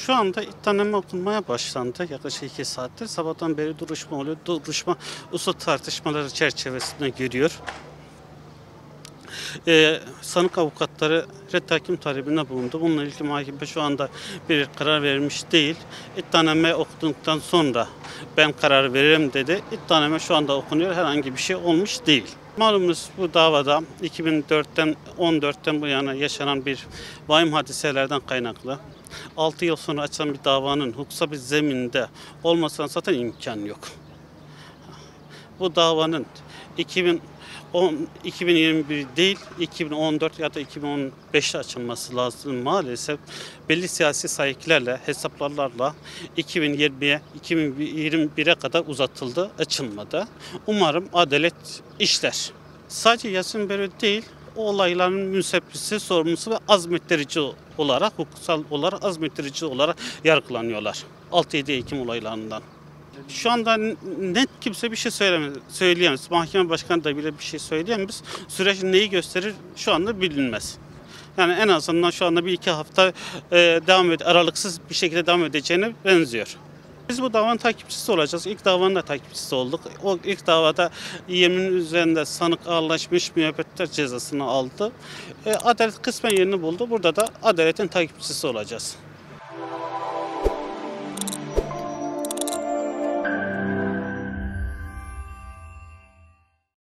Şu anda iddianame okunmaya başlandı. Yaklaşık 2 saattir. Sabahtan beri duruşma oluyor. Duruşma usul tartışmaları çerçevesinde giriyor. Sanık avukatları ret tahkim talebinde bulundu. Bununla ilgili mahkeme şu anda bir karar verilmiş değil. İddianame okuduktan sonra ben karar veririm dedi. İddianame şu anda okunuyor. Herhangi bir şey olmuş değil. Malumunuz bu davada 2014'ten bu yana yaşanan bir vahim hadiselerden kaynaklı 6 yıl sonra açılan bir davanın hukuksal bir zeminde olmasına zaten imkan yok. Bu davanın 2021 değil 2014 ya da 2015'te açılması lazım. Maalesef belli siyasi sahiplerle, hesaplarla 2020'ye, 2021'e kadar uzatıldı, açılmadı. Umarım adalet işler. Sadece Yasin Börü değil, o olayların müsebbisi, sorumlusu ve azmettirici olarak, hukuksal olarak azmettirici olarak yargılanıyorlar. 6-7 Ekim olaylarından. Şu anda net kimse bir şey söyleyemez. Mahkeme başkanı da bile bir şey söyleyemez. Süreç neyi gösterir şu anda bilinmez. Yani en azından şu anda 1-2 hafta aralıksız bir şekilde devam edeceğine benziyor. Biz bu davanın takipçisi olacağız. İlk davanın da takipçisi olduk. O ilk davada yemin üzerinde sanık ağırlaşmış, müebbet cezasını aldı. Adalet kısmen yerini buldu. Burada da adaletin takipçisi olacağız.